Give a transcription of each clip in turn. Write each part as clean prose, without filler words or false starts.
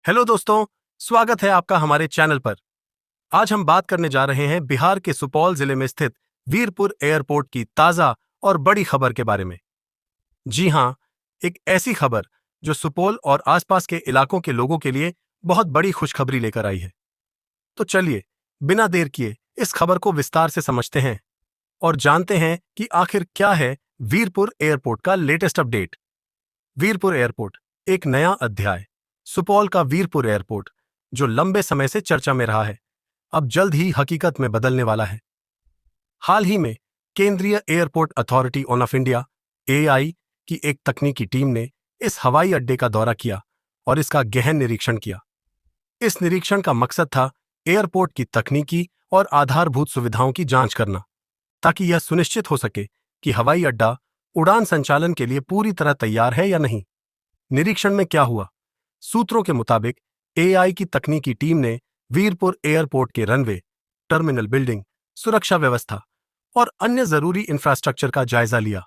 Hello दोस्तों, स्वागत है आपका हमारे चैनल पर। आज हम बात करने जा रहे हैं बिहार के सुपौल जिले में स्थित वीरपुर एयरपोर्ट की ताजा और बड़ी खबर के बारे में। जी हां, एक ऐसी खबर जो सुपौल और आसपास के इलाकों के लोगों के लिए बहुत बड़ी खुशखबरी लेकर आई है। तो चलिए, बिना देर किए इस खबर को विस्तार से समझते हैं और जानते हैं कि आखिर क्या है वीरपुर एयरपोर्ट का लेटेस्ट अपडेट। वीरपुर एयरपोर्ट, एक नया अध्याय। सुपौल का वीरपुर एयरपोर्ट, जो लंबे समय से चर्चा में रहा है, अब जल्द ही हकीकत में बदलने वाला है। हाल ही में केंद्रीय airport authority of India (AI) की एक तकनीकी टीम ने इस हवाई अड्डे का दौरा किया और इसका गहन निरीक्षण किया। इस निरीक्षण का मकसद था एयरपोर्ट की तकनीकी और आधारभूत सुविधाओं की जांच करना, ताकि यह सुनिश्चित हो सके कि हवाई अड्डा उड़ान संचालन के लिए पूरी तरह तैयार है या नहीं। निरीक्षण में क्या हुआ? सूत्रों के मुताबिक एआई की तकनीकी टीम ने वीरपुर एयरपोर्ट के रनवे, टर्मिनल बिल्डिंग, सुरक्षा व्यवस्था और अन्य जरूरी इंफ्रास्ट्रक्चर का जायजा लिया।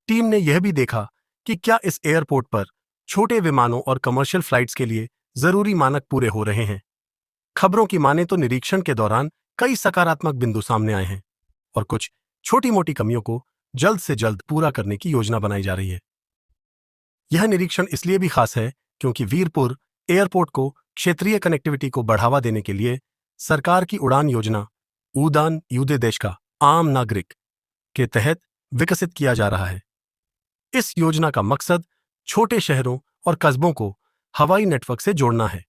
टीम ने यह भी देखा कि क्या इस एयरपोर्ट पर छोटे विमानों और कमर्शियल फ्लाइट्स के लिए जरूरी मानक पूरे हो रहे हैं। खबरों की माने तो निरीक्षण के दौरान कई सकारात्मक बिंदु सामने आए हैं और कुछ छोटी मोटी कमियों को जल्द से जल्द पूरा करने की योजना बनाई जा रही है। यह निरीक्षण इसलिए भी खास है क्योंकि वीरपुर एयरपोर्ट को क्षेत्रीय कनेक्टिविटी को बढ़ावा देने के लिए सरकार की उड़ान योजना उड़ान युद्धे देश का आम नागरिक के तहत विकसित किया जा रहा है। इस योजना का मकसद छोटे शहरों और कस्बों को हवाई नेटवर्क से जोड़ना है,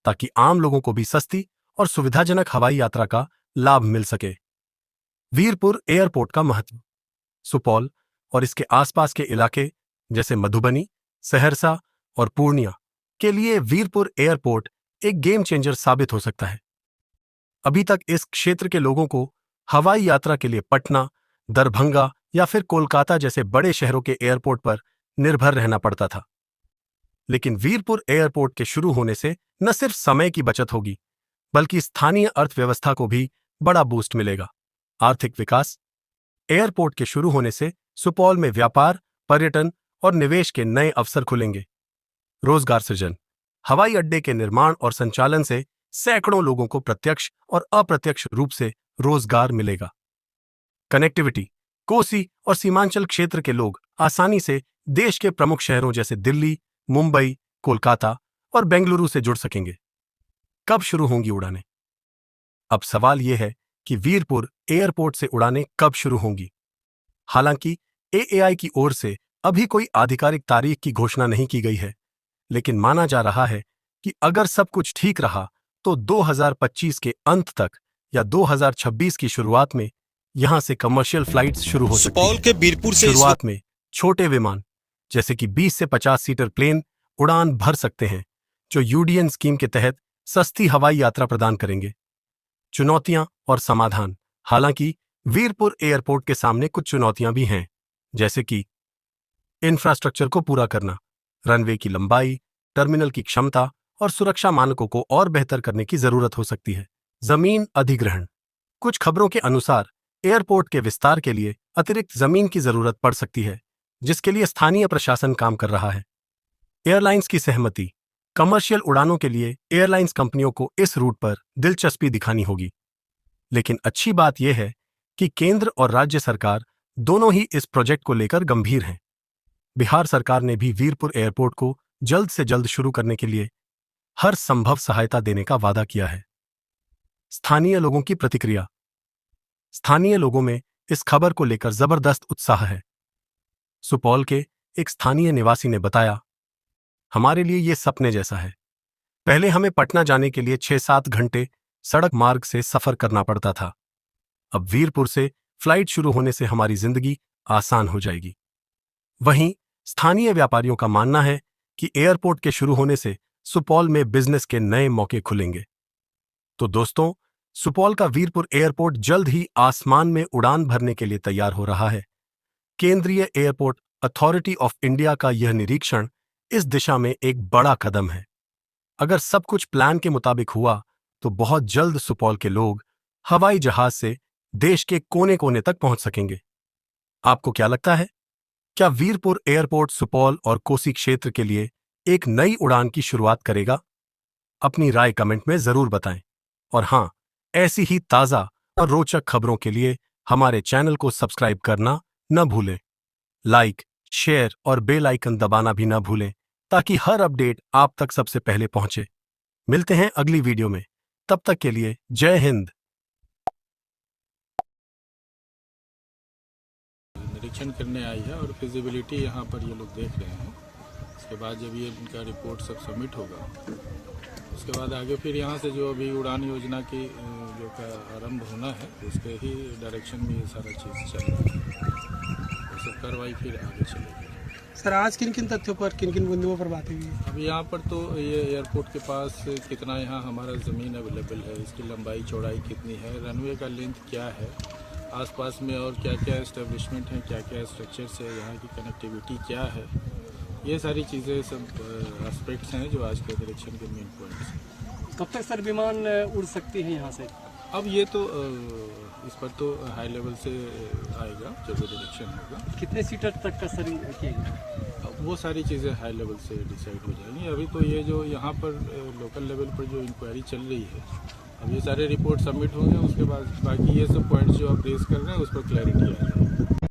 ताकि आम लोगों को भी सस्ती और सुविधाजनक हवाई यात्रा का लाभ मिल सके। वीरपुर एयरपोर्ट का महत्व। सुपौल और इसके आसपास के इलाके जैसे मधुबनी, सहरसा और पूर्णिया के लिए वीरपुर एयरपोर्ट एक गेम चेंजर साबित हो सकता है। अभी तक इस क्षेत्र के लोगों को हवाई यात्रा के लिए पटना, दरभंगा या फिर कोलकाता जैसे बड़े शहरों के एयरपोर्ट पर निर्भर रहना पड़ता था। लेकिन वीरपुर एयरपोर्ट के शुरू होने से न सिर्फ समय की बचत होगी, बल्कि स्थानीय अर्थव्यवस्था को भी बड़ा बूस्ट मिलेगा। आर्थिक विकास। एयरपोर्ट के शुरू होने से सुपौल में व्यापार, पर्यटन और निवेश के नए अवसर खुलेंगे। रोजगार सृजन। हवाई अड्डे के निर्माण और संचालन से सैकड़ों लोगों को प्रत्यक्ष और अप्रत्यक्ष रूप से रोजगार मिलेगा। कनेक्टिविटी। कोसी और सीमांचल क्षेत्र के लोग आसानी से देश के प्रमुख शहरों जैसे दिल्ली, मुंबई, कोलकाता और बेंगलुरु से जुड़ सकेंगे। कब शुरू होंगी उड़ानें? अब सवाल यह है कि वीरपुर एयरपोर्ट से उड़ानें कब शुरू होंगी। हालांकि एएआई की ओर से अभी कोई आधिकारिक तारीख की घोषणा नहीं की गई है, लेकिन माना जा रहा है कि अगर सब कुछ ठीक रहा तो 2025 के अंत तक या 2026 की शुरुआत में यहां से कमर्शियल फ्लाइट्स शुरू हो सकती हैं। सुपौल के वीरपुर से शुरुआत में छोटे विमान जैसे कि 20 से 50 सीटर प्लेन उड़ान भर सकते हैं, जो यूडीएन स्कीम के तहत सस्ती हवाई यात्रा प्रदान करेंगे। चुनौतियां और समाधान। हालांकि वीरपुर एयरपोर्ट के सामने कुछ चुनौतियां भी हैं, जैसे कि इंफ्रास्ट्रक्चर को पूरा करना, रनवे की लंबाई, टर्मिनल की क्षमता और सुरक्षा मानकों को और बेहतर करने की जरूरत हो सकती है। जमीन अधिग्रहण। कुछ खबरों के अनुसार एयरपोर्ट के विस्तार के लिए अतिरिक्त जमीन की जरूरत पड़ सकती है, जिसके लिए स्थानीय प्रशासन काम कर रहा है। एयरलाइंस की सहमति। कमर्शियल उड़ानों के लिए एयरलाइंस कंपनियों को इस रूट पर दिलचस्पी दिखानी होगी। लेकिन अच्छी बात यह है कि केंद्र और राज्य सरकार दोनों ही इस प्रोजेक्ट को लेकर गंभीर हैं। बिहार सरकार ने भी वीरपुर एयरपोर्ट को जल्द से जल्द शुरू करने के लिए हर संभव सहायता देने का वादा किया है। स्थानीय लोगों की प्रतिक्रिया। स्थानीय लोगों में इस खबर को लेकर जबरदस्त उत्साह है। सुपौल के एक स्थानीय निवासी ने बताया, हमारे लिए ये सपने जैसा है। पहले हमें पटना जाने के लिए 6-7 घंटे सड़क मार्ग से सफर करना पड़ता था। अब वीरपुर से फ्लाइट शुरू होने से हमारी जिंदगी आसान हो जाएगी। वहीं स्थानीय व्यापारियों का मानना है कि एयरपोर्ट के शुरू होने से सुपौल में बिजनेस के नए मौके खुलेंगे। तो दोस्तों, सुपौल का वीरपुर एयरपोर्ट जल्द ही आसमान में उड़ान भरने के लिए तैयार हो रहा है। केंद्रीय एयरपोर्ट अथॉरिटी ऑफ इंडिया का यह निरीक्षण इस दिशा में एक बड़ा कदम है। अगर सब कुछ प्लान के मुताबिक हुआ तो बहुत जल्द सुपौल के लोग हवाई जहाज से देश के कोने कोने तक पहुंच सकेंगे। आपको क्या लगता है? क्या वीरपुर एयरपोर्ट सुपौल और कोसी क्षेत्र के लिए एक नई उड़ान की शुरुआत करेगा? अपनी राय कमेंट में जरूर बताएं। और हाँ, ऐसी ही ताज़ा और रोचक खबरों के लिए हमारे चैनल को सब्सक्राइब करना न भूलें। लाइक, शेयर और बेल आइकन दबाना भी न भूलें ताकि हर अपडेट आप तक सबसे पहले पहुंचे। मिलते हैं अगली वीडियो में, तब तक के लिए जय हिंद। निरीक्षण करने आई है और फिजिबिलिटी यहाँ पर ये लोग देख रहे हैं। उसके बाद जब ये इनका रिपोर्ट सब सबमिट होगा, उसके बाद आगे फिर यहाँ से जो अभी उड़ान योजना की जो का आरंभ होना है, उसके ही डायरेक्शन में ये सारा चीज़ चल रहा है। वो सब कार्रवाई फिर आगे चलेगी। सर, आज किन किन तथ्यों पर, किन किन बिंदुओं पर बातें हुई है? अब यहाँ पर तो ये एयरपोर्ट के पास कितना यहाँ हमारा ज़मीन अवेलेबल है, इसकी लंबाई चौड़ाई कितनी है, रनवे का लेंथ क्या है, आसपास में और क्या क्या एस्टेब्लिशमेंट हैं, क्या क्या स्ट्रक्चर्स है, यहाँ की कनेक्टिविटी क्या है, ये सारी चीज़ें सब एस्पेक्ट्स हैं जो आज के डायरेक्शन के मेन पॉइंट्स हैं। कब तक सर विमान उड़ सकती है यहाँ से? अब ये तो इस पर तो हाई लेवल से आएगा जब डायरेक्शन होगा। कितने सीटर तक का सर किएगा? अब वो सारी चीज़ें हाई लेवल से डिसाइड हो जाएंगी। अभी तो ये जो यहाँ पर लोकल लेवल पर जो इंक्वायरी चल रही है, अब ये सारे रिपोर्ट सबमिट होंगे, उसके बाद बाकी ये सब पॉइंट्स जो आप रेज कर रहे हैं उस पर क्लैरिटी आ जाएगी।